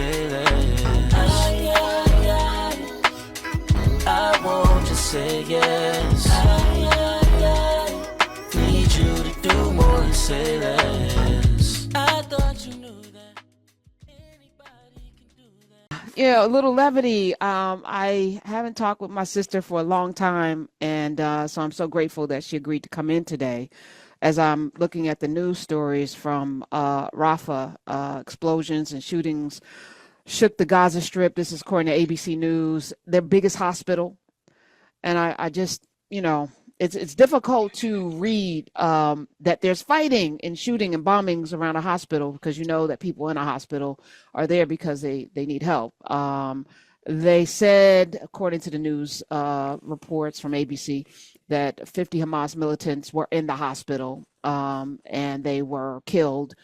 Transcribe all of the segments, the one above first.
say less. I won't just say yes. Need you to do more than say less. I thought you knew that anybody can do that. Yeah, a little levity. I haven't talked with my sister for a long time, and so I'm so grateful that she agreed to come in today. As I'm looking at the news stories from Rafah, explosions and shootings shook the Gaza Strip. This is according to ABC News, their biggest hospital. And I just, it's difficult to read that there's fighting and shooting and bombings around a hospital because you know that people in a hospital are there because they need help. They said, according to the news reports from ABC, that 50 Hamas militants were in the hospital and they were killed,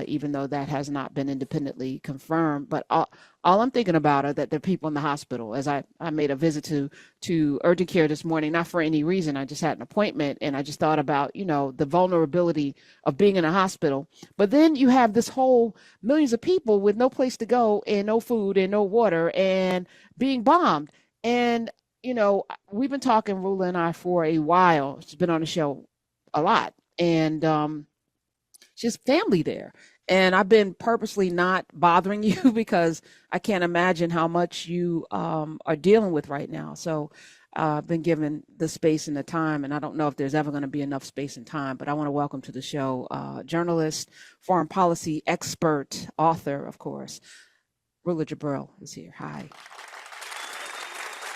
even though that has not been independently confirmed. But all I'm thinking about are that there are people in the hospital. As I made a visit to urgent care this morning, not for any reason. I just had an appointment and I just thought about, the vulnerability of being in a hospital. But then you have this whole millions of people with no place to go and no food and no water and being bombed. And, we've been talking, Rula and I, for a while. She's been on the show a lot. And she's family there. And I've been purposely not bothering you because I can't imagine how much you are dealing with right now. So I've been given the space and the time, and I don't know if there's ever going to be enough space and time, but I want to welcome to the show journalist, foreign policy expert, author, of course. Rula Jebreal is here. Hi.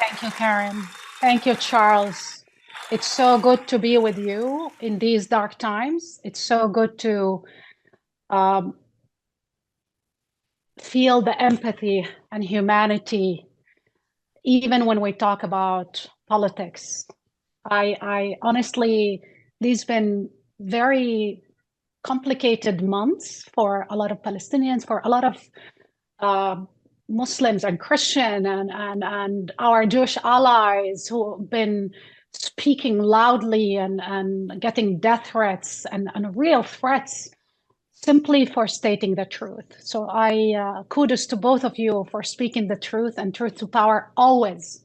Thank you, Karen. Thank you, Charles. It's so good to be with you in these dark times. It's so good to feel the empathy and humanity, even when we talk about politics. I honestly, these been very complicated months for a lot of Palestinians, for a lot of Muslims and Christian and our Jewish allies who have been speaking loudly and getting death threats and real threats simply for stating the truth. So I kudos to both of you for speaking the truth, and truth to power always.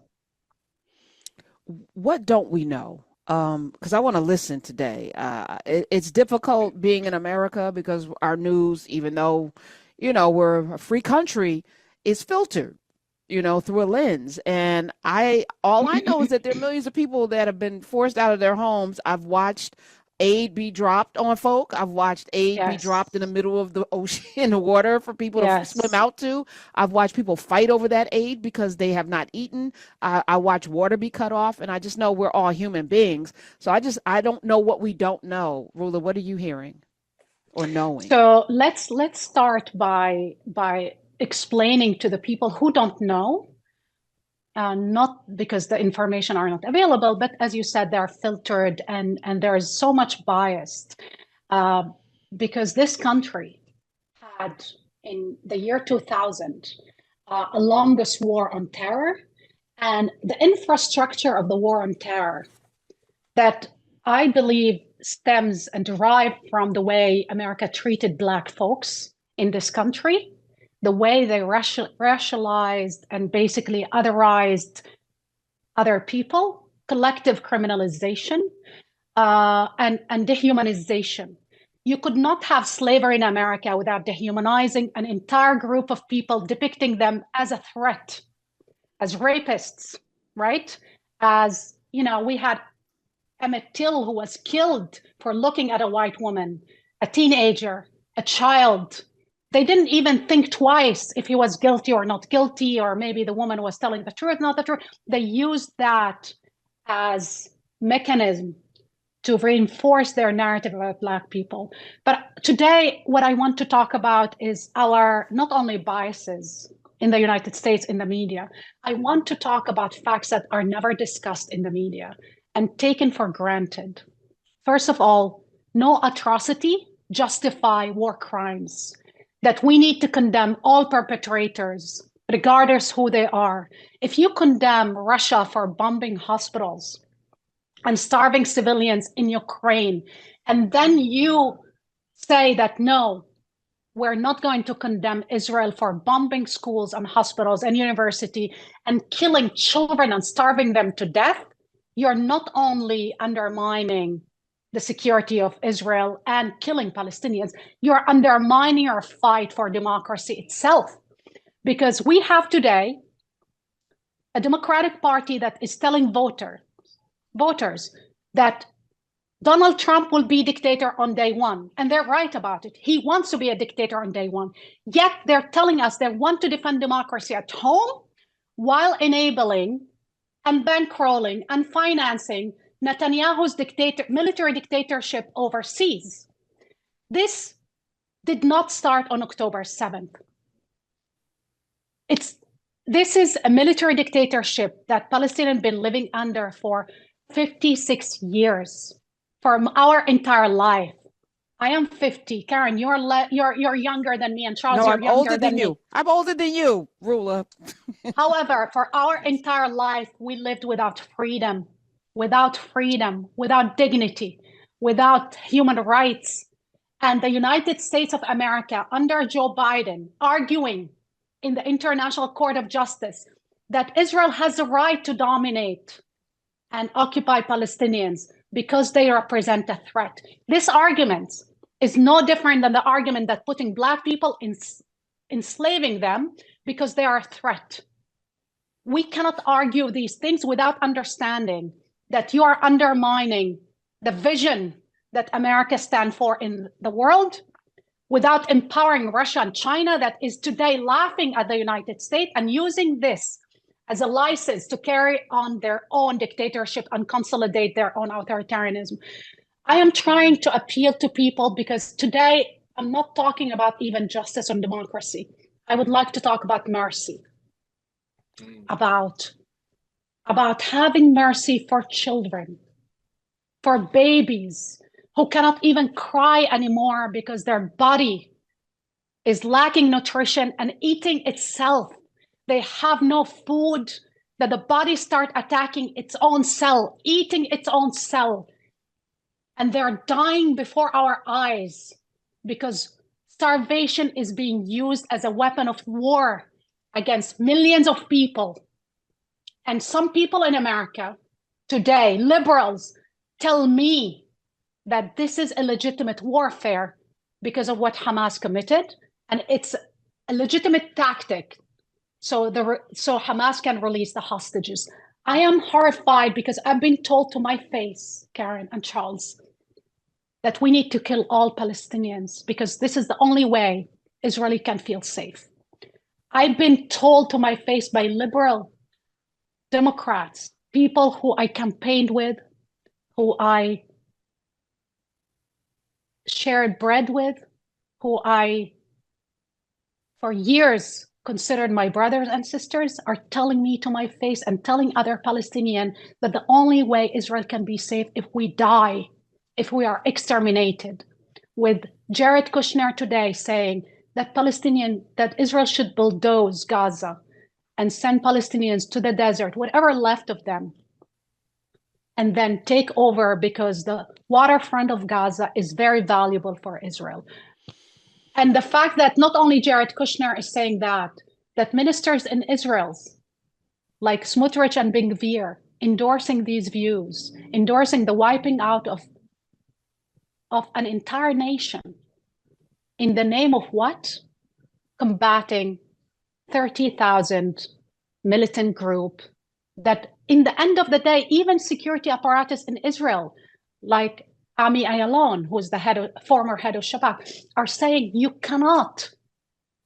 What don't we know? Because I want to listen today. It's difficult being in America because our news, even though, we're a free country, is filtered, through a lens. And all I know is that there are millions of people that have been forced out of their homes. I've watched aid be dropped on folk. I've watched aid be dropped in the middle of the ocean, in the water for people to swim out to. I've watched people fight over that aid because they have not eaten. I watch water be cut off, and I just know we're all human beings. So I don't know what we don't know. Rula, what are you hearing or knowing? So let's start by explaining to the people who don't know, not because the information are not available, but as you said, they're filtered and there is so much bias because this country had in the year 2000 a longest war on terror, and the infrastructure of the war on terror that I believe stems and derived from the way America treated Black folks in this country, the way they racialized and basically otherized other people, collective criminalization, and dehumanization. You could not have slavery in America without dehumanizing an entire group of people, depicting them as a threat, as rapists, right? As, we had Emmett Till, who was killed for looking at a white woman, a teenager, a child. They didn't even think twice if he was guilty or not guilty, or maybe the woman was telling the truth, not the truth. They used that as mechanism to reinforce their narrative about Black people. But today, what I want to talk about is our not only biases in the United States in the media. I want to talk about facts that are never discussed in the media and taken for granted. First of all, no atrocity justify war crimes, that we need to condemn all perpetrators, regardless who they are. If you condemn Russia for bombing hospitals and starving civilians in Ukraine, and then you say that no, we're not going to condemn Israel for bombing schools and hospitals and university and killing children and starving them to death, you're not only undermining the security of Israel and killing Palestinians, you're undermining our fight for democracy itself. Because we have today a Democratic Party that is telling voters that Donald Trump will be dictator on day one. And they're right about it. He wants to be a dictator on day one. Yet they're telling us they want to defend democracy at home while enabling and bankrolling and financing Netanyahu's military dictatorship overseas. This did not start on October 7th. This is a military dictatorship that Palestinians have been living under for 56 years, for our entire life. I am 50. Karen, you're younger than me, and Charles, you're younger than me. I'm older than you, Rula. However, for our entire life, we lived without freedom, without dignity, without human rights. And the United States of America, under Joe Biden, arguing in the International Court of Justice that Israel has the right to dominate and occupy Palestinians because they represent a threat. This argument is no different than the argument that putting Black people enslaving them because they are a threat. We cannot argue these things without understanding that you are undermining the vision that America stands for in the world, without empowering Russia and China, that is today laughing at the United States and using this as a license to carry on their own dictatorship and consolidate their own authoritarianism. I am trying to appeal to people because today I'm not talking about even justice and democracy. I would like to talk about mercy, about having mercy for children, for babies who cannot even cry anymore because their body is lacking nutrition and eating itself. They have no food, that the body starts attacking its own cell, eating its own cell. And they're dying before our eyes because starvation is being used as a weapon of war against millions of people. And some people in America today, liberals, tell me that this is a legitimate warfare because of what Hamas committed, and it's a legitimate tactic so Hamas can release the hostages. I am horrified because I've been told to my face, Karen and Charles, that we need to kill all Palestinians because this is the only way Israel can feel safe. I've been told to my face by liberal Democrats, people who I campaigned with, who I shared bread with, who I, for years, considered my brothers and sisters, are telling me to my face and telling other Palestinians that the only way Israel can be safe if we die, if we are exterminated. With Jared Kushner today saying that Israel should bulldoze Gaza and send Palestinians to the desert, whatever left of them, and then take over because the waterfront of Gaza is very valuable for Israel. And the fact that not only Jared Kushner is saying that ministers in Israel, like Smotrich and Ben-Gvir, endorsing these views, endorsing the wiping out of an entire nation in the name of what? Combating 30,000 militant group that in the end of the day, even security apparatus in Israel, like Ami Ayalon, who's the former head of Shabak, are saying you cannot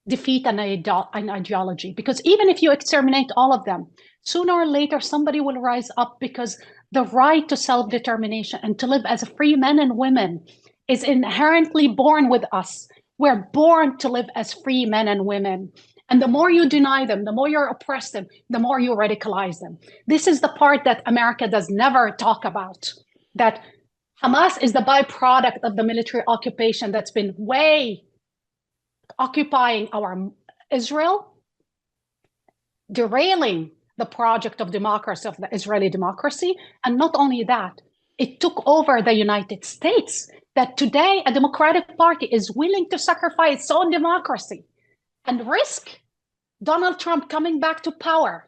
defeat an ideology, because even if you exterminate all of them, sooner or later somebody will rise up, because the right to self-determination and to live as free men and women is inherently born with us. We're born to live as free men and women. And the more you deny them, the more you oppress them, the more you radicalize them. This is the part that America does never talk about, that Hamas is the byproduct of the military occupation that's been way occupying our Israel, derailing the project of democracy, of the Israeli democracy. And not only that, it took over the United States. that today a Democratic Party is willing to sacrifice its own democracy and risk Donald Trump coming back to power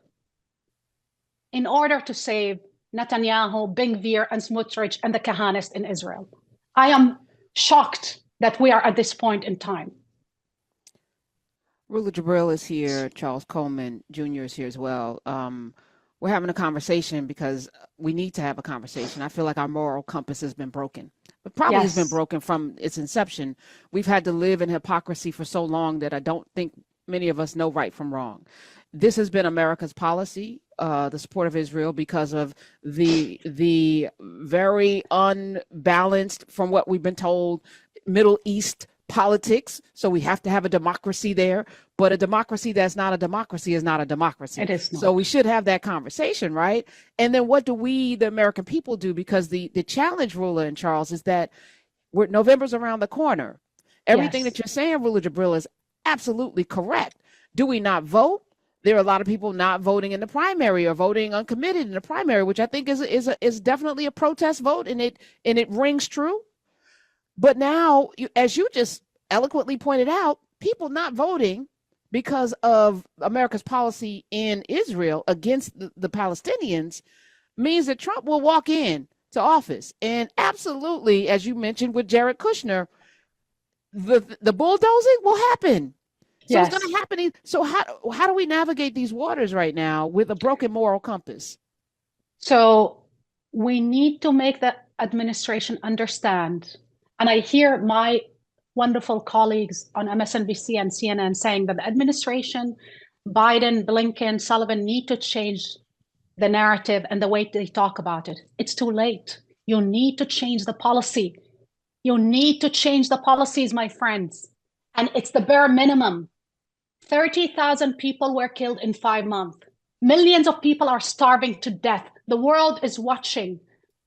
in order to save Netanyahu, Ben Gvir, and Smotrich, and the Kahanists in Israel. I am shocked that we are at this point in time. Rula Jebreal is here. Charles Coleman Jr. is here as well. We're having a conversation because we need to have a conversation. I feel like our moral compass has been broken. It probably has been broken from its inception. We've had to live in hypocrisy for so long that I don't think many of us know right from wrong. This has been America's policy, the support of Israel, because of the very unbalanced, from what we've been told, Middle East politics. So we have to have a democracy there, but a democracy that's not a democracy is not a democracy. It is not. So we should have that conversation, right? And then what do we, the American people, do? Because the challenge, Rula and Charles, is that November's around the corner. Everything that you're saying, Rula Jebreal, is absolutely correct. Do we not vote? There are a lot of people not voting in the primary or voting uncommitted in the primary, which I think is definitely a protest vote, and it rings true. But now, as you just eloquently pointed out, people not voting because of America's policy in Israel against the Palestinians means that Trump will walk in to office. And absolutely, as you mentioned with Jared Kushner, the bulldozing will happen. So it's going to happen. So how do we navigate these waters right now with a broken moral compass? So we need to make the administration understand. And I hear my wonderful colleagues on MSNBC and CNN saying that the administration, Biden, Blinken, Sullivan, need to change the narrative and the way they talk about it. It's too late. You need to change the policy. You need to change the policies, my friends. And it's the bare minimum. 30,000 people were killed in 5 months. Millions of people are starving to death. The world is watching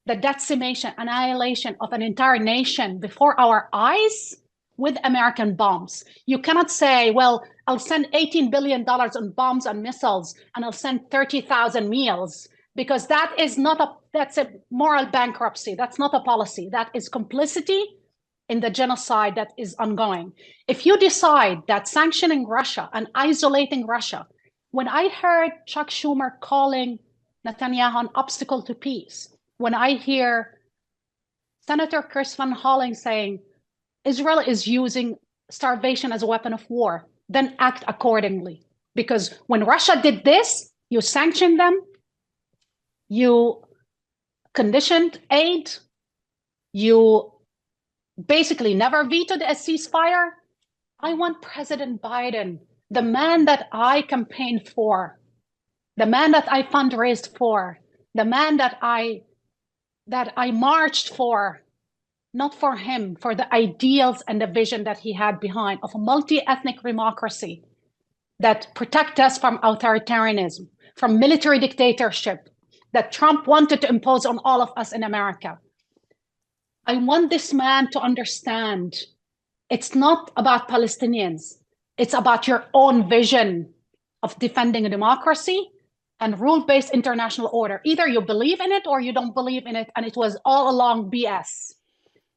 the decimation, annihilation of an entire nation before our eyes with American bombs. You cannot say, well, I'll send $18 billion on bombs and missiles, and I'll send 30,000 meals, because that's a moral bankruptcy. That's not a policy. That is complicity in the genocide that is ongoing. If you decide that sanctioning Russia and isolating Russia, when I heard Chuck Schumer calling Netanyahu an obstacle to peace, when I hear Senator Chris Van Hollen saying Israel is using starvation as a weapon of war, then act accordingly. Because when Russia did this, you sanctioned them, you conditioned aid, you basically never vetoed a ceasefire. I want President Biden, the man that I campaigned for, the man that I fundraised for, the man that I marched for, not for him, for the ideals and the vision that he had behind of a multi-ethnic democracy that protect us from authoritarianism, from military dictatorship that Trump wanted to impose on all of us in America. I want this man to understand it's not about Palestinians. It's about your own vision of defending a democracy and rule-based international order. Either you believe in it or you don't believe in it, and it was all along BS.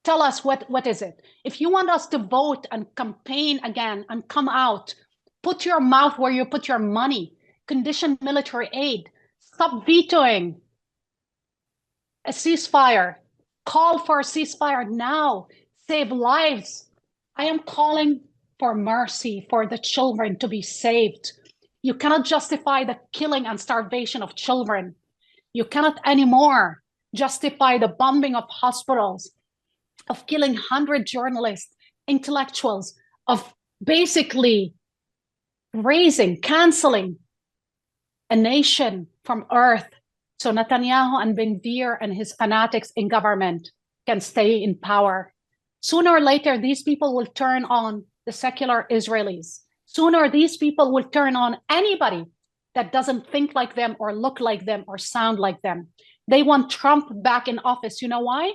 Tell us what is it? If you want us to vote and campaign again and come out, put your mouth where you put your money, condition military aid, stop vetoing a ceasefire, call for a ceasefire now, save lives. I am calling for mercy for the children to be saved. You cannot justify the killing and starvation of children. You cannot anymore justify the bombing of hospitals, of killing 100 journalists, intellectuals, of basically canceling a nation from earth so Netanyahu and Ben Gvir and his fanatics in government can stay in power. Sooner or later, these people will turn on the secular Israelis. Sooner, these people will turn on anybody that doesn't think like them or look like them or sound like them. They want Trump back in office. You know why?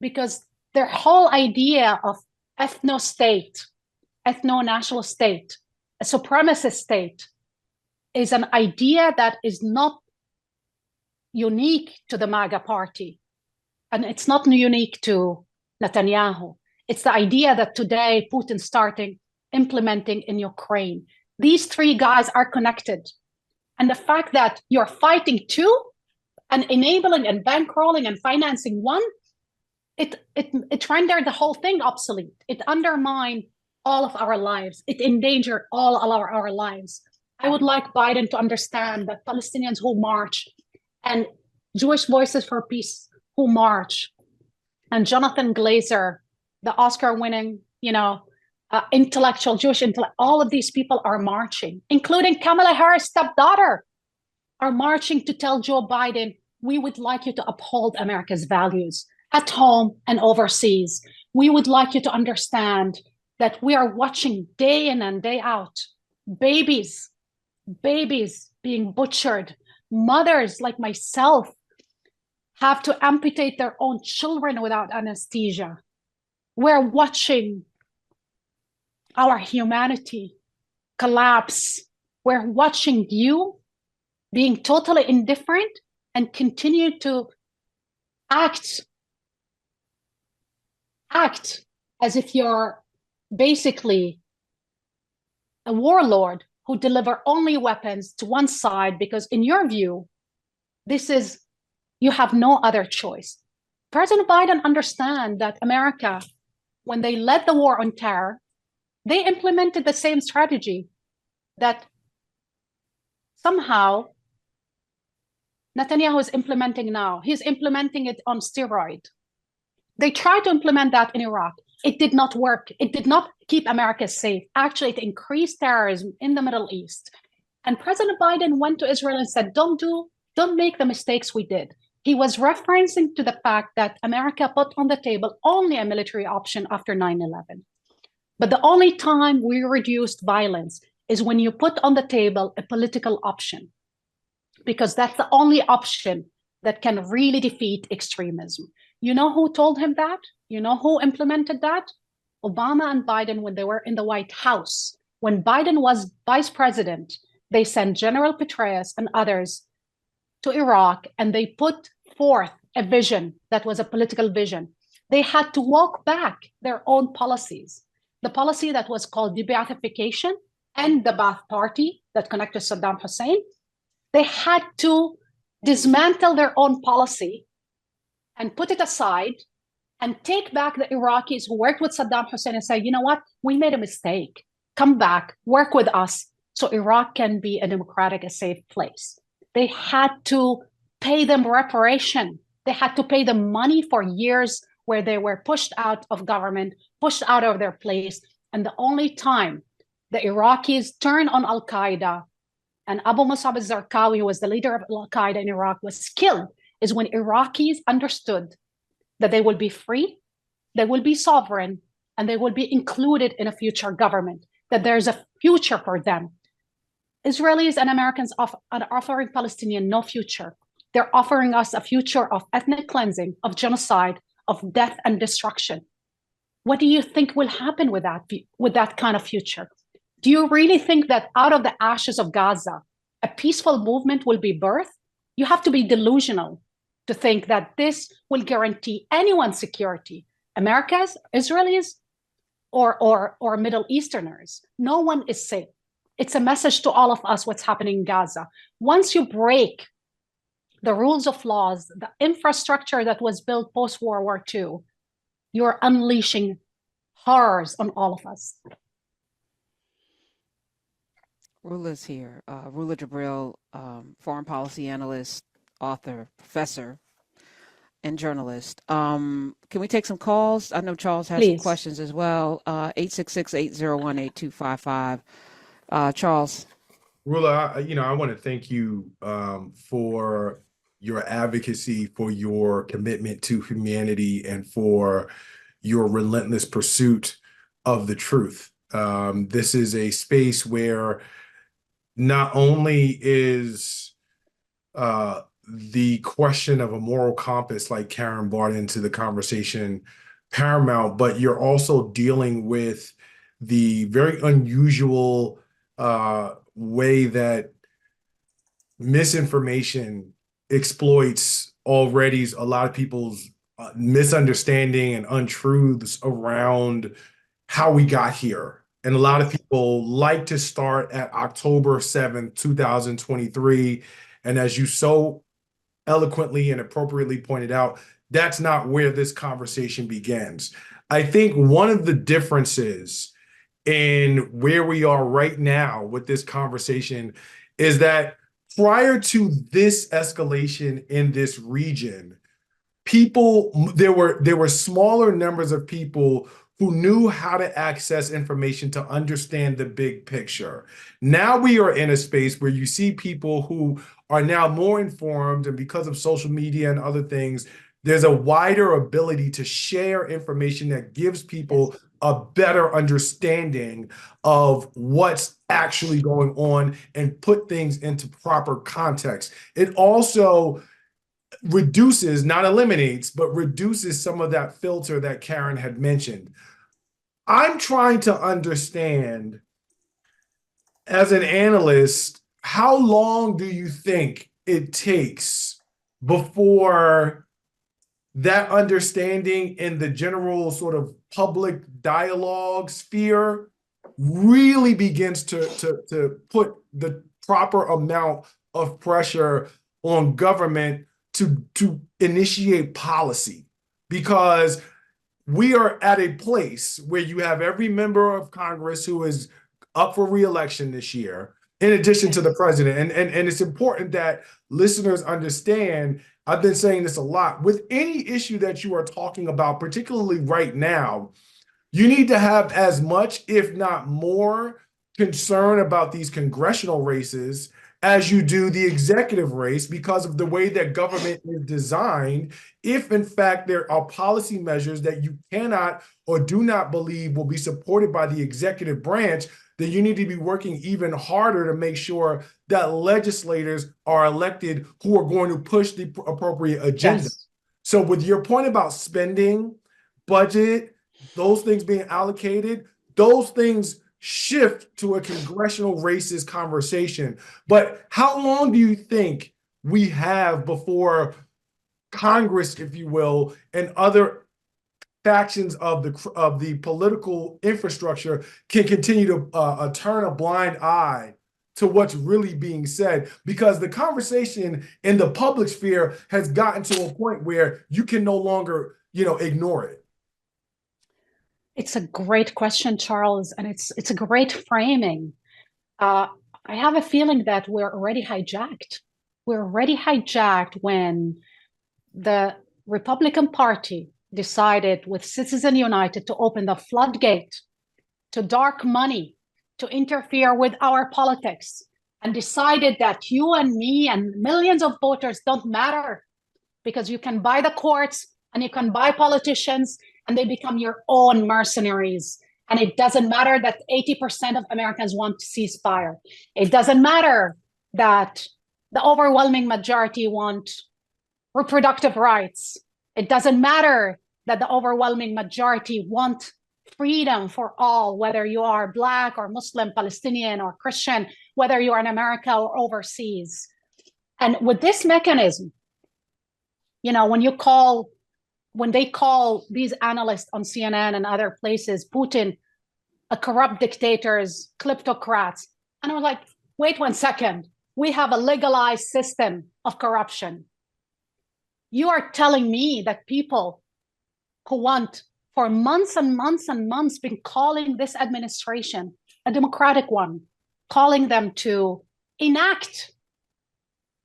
Because their whole idea of ethno-state, ethno-national state, a supremacist state, is an idea that is not unique to the MAGA party. And it's not unique to Netanyahu. It's the idea that today Putin's starting implementing in Ukraine. These three guys are connected. And the fact that you're fighting two and enabling and bankrolling and financing one, it rendered the whole thing obsolete. It undermined all of our lives. It endangered all of our lives. I would like Biden to understand that Palestinians who march and Jewish Voices for Peace who march and Jonathan Glazer, the Oscar-winning, intellectual, Jewish intellect, all of these people are marching, including Kamala Harris' stepdaughter, are marching to tell Joe Biden, we would like you to uphold America's values at home and overseas. We would like you to understand that we are watching day in and day out, babies being butchered, mothers like myself have to amputate their own children without anesthesia. We're watching our humanity collapse. We're watching you being totally indifferent and continue to act as if you're basically a warlord who deliver only weapons to one side because in your view, you have no other choice. President Biden understands that America, when they led the war on terror, they implemented the same strategy that somehow Netanyahu is implementing now. He's implementing it on steroid. They tried to implement that in Iraq. It did not work. It did not keep America safe. Actually, it increased terrorism in the Middle East. And President Biden went to Israel and said, don't make the mistakes we did. He was referencing to the fact that America put on the table only a military option after 9/11. But the only time we reduced violence is when you put on the table a political option, because that's the only option that can really defeat extremism. You know who told him that? You know who implemented that? Obama and Biden when they were in the White House. When Biden was vice president, they sent General Petraeus and others to Iraq, and they put forth a vision that was a political vision. They had to walk back their own policies. The policy that was called de-Baathification and the Ba'ath Party that connected Saddam Hussein, they had to dismantle their own policy and put it aside and take back the Iraqis who worked with Saddam Hussein and say, you know what, we made a mistake. Come back, work with us so Iraq can be a democratic, a safe place. They had to pay them reparation. They had to pay them money for years where they were pushed out of government, pushed out of their place. And the only time the Iraqis turned on Al-Qaeda and Abu Musab al-Zarqawi, who was the leader of Al-Qaeda in Iraq, was killed, is when Iraqis understood that they will be free, they will be sovereign, and they will be included in a future government, that there's a future for them. Israelis and Americans are offering Palestinians no future. They're offering us a future of ethnic cleansing, of genocide, of death and destruction. What do you think will happen with that kind of future? Do you really think that out of the ashes of Gaza, a peaceful movement will be birthed? You have to be delusional to think that this will guarantee anyone's security, Americans, Israelis, or Middle Easterners. No one is safe. It's a message to all of us what's happening in Gaza. Once you break the rules of laws, the infrastructure that was built post-World War II, you're unleashing horrors on all of us. Rula's here. Rula Jebreal, foreign policy analyst, author, professor, and journalist. Can we take some calls? I know Charles has some questions as well. 866-801-8255. Charles. Rula, I want to thank you for your advocacy, for your commitment to humanity, and for your relentless pursuit of the truth. This is a space where not only is the question of a moral compass, like Karen brought into the conversation, paramount, but you're also dealing with the very unusual way that misinformation exploits already a lot of people's misunderstanding and untruths around how we got here. And a lot of people like to start at October 7th, 2023. And as you so eloquently and appropriately pointed out, that's not where this conversation begins. I think one of the differences in where we are right now with this conversation is that prior to this escalation in this region, there were smaller numbers of people who knew how to access information to understand the big picture. Now we are in a space where you see people who are now more informed, and because of social media and other things, there's a wider ability to share information that gives people a better understanding of what's actually going on and put things into proper context. It also reduces, not eliminates, but reduces some of that filter that Karen had mentioned. I'm trying to understand, as an analyst, how long do you think it takes before that understanding in the general sort of public dialogue sphere really begins to put the proper amount of pressure on government to initiate policy? Because we are at a place where you have every member of Congress who is up for re-election this year, in addition to the president. And it's important that listeners understand, I've been saying this a lot, with any issue that you are talking about, particularly right now, you need to have as much, if not more, concern about these congressional races as you do the executive race, because of the way that government is designed. If in fact there are policy measures that you cannot or do not believe will be supported by the executive branch, then you need to be working even harder to make sure that legislators are elected who are going to push the appropriate agenda. Yes. So with your point about spending, budget, those things being allocated, those things shift to a congressional races conversation. But how long do you think we have before Congress, if you will, and other factions of the political infrastructure can continue to turn a blind eye to what's really being said? Because the conversation in the public sphere has gotten to a point where you can no longer, ignore it. It's a great question, Charles, and it's a great framing. I have a feeling that we're already hijacked. We're already hijacked when the Republican Party decided with Citizens United to open the floodgate to dark money to interfere with our politics, and decided that you and me and millions of voters don't matter, because you can buy the courts and you can buy politicians and they become your own mercenaries. And it doesn't matter that 80% of Americans want to ceasefire. It doesn't matter that the overwhelming majority want reproductive rights. It doesn't matter that the overwhelming majority want freedom for all, whether you are Black or Muslim, Palestinian or Christian, whether you are in America or overseas. And with this mechanism, when they call these analysts on CNN and other places, Putin a corrupt dictators, kleptocrats. And I was like, wait 1 second. We have a legalized system of corruption. You are telling me that people who want for months and months and months been calling this administration, a democratic one, calling them to enact,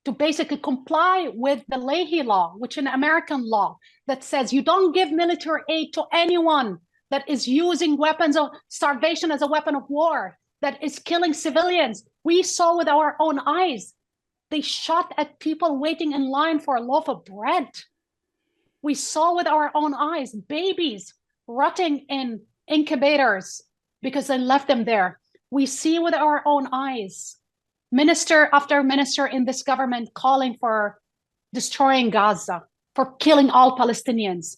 to basically comply with the Leahy law, which is an American law that says you don't give military aid to anyone that is using weapons of starvation as a weapon of war, that is killing civilians. We saw with our own eyes. They shot at people waiting in line for a loaf of bread. We saw with our own eyes babies rotting in incubators because they left them there. We see with our own eyes minister after minister in this government calling for destroying Gaza, for killing all Palestinians.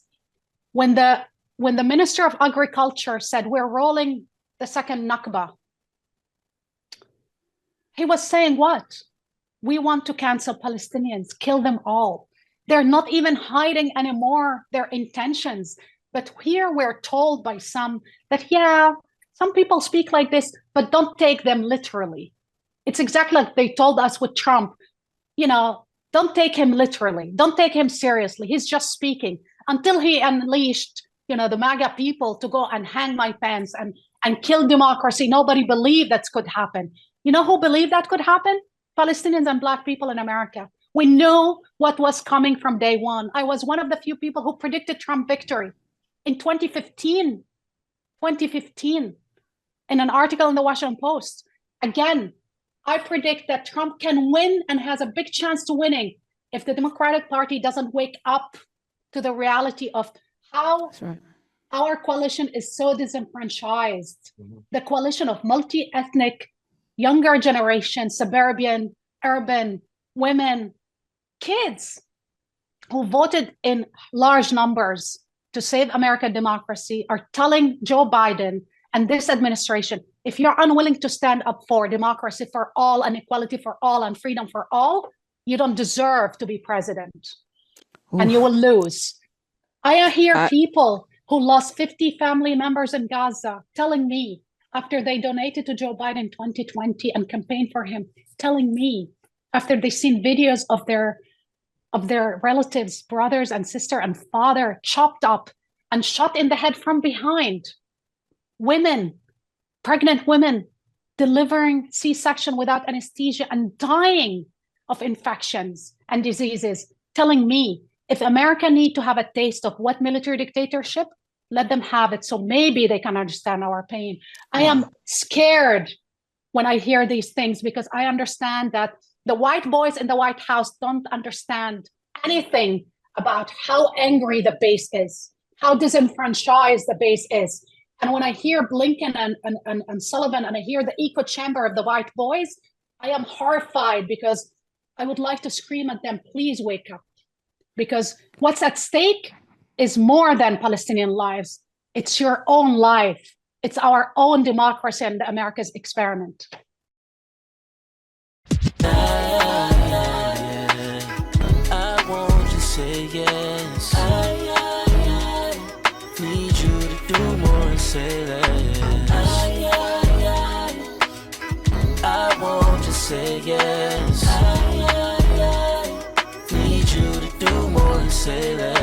When the Minister of Agriculture said we're rolling the second Nakba, he was saying what? We want to cancel Palestinians, kill them all. They're not even hiding anymore their intentions. But here we're told by some that, yeah, some people speak like this, but don't take them literally. It's exactly like they told us with Trump, don't take him literally. Don't take him seriously. He's just speaking, until he unleashed, the MAGA people to go and hang my pants and kill democracy. Nobody believed that could happen. You know who believed that could happen? Palestinians and Black people in America. We knew what was coming from day one. I was one of the few people who predicted Trump victory in 2015, in an article in the Washington Post. Again, I predict that Trump can win and has a big chance to winning if the Democratic Party doesn't wake up to the reality of how our coalition is so disenfranchised. The coalition of multi-ethnic, younger generation, suburban, urban, women, kids who voted in large numbers to save American democracy are telling Joe Biden and this administration, if you're unwilling to stand up for democracy for all and equality for all and freedom for all, you don't deserve to be president. Oof. And you will lose. I hear people who lost 50 family members in Gaza telling me, after they donated to Joe Biden in 2020 and campaigned for him, telling me, after they've seen videos of their relatives, brothers and sister and father chopped up and shot in the head from behind. Women, pregnant women, delivering C-section without anesthesia and dying of infections and diseases, telling me, if America need to have a taste of what military dictatorship, let them have it, so maybe they can understand our pain. I am scared when I hear these things, because I understand that the white boys in the White House don't understand anything about how angry the base is, how disenfranchised the base is. And when I hear Blinken and Sullivan, and I hear the echo chamber of the white boys, I am horrified, because I would like to scream at them, please wake up. Because what's at stake is more than Palestinian lives. It's your own life. It's our own democracy and America's experiment. I want you to say yes. I need you to do more and say less. I want you to say yes. I need you to do more and say less.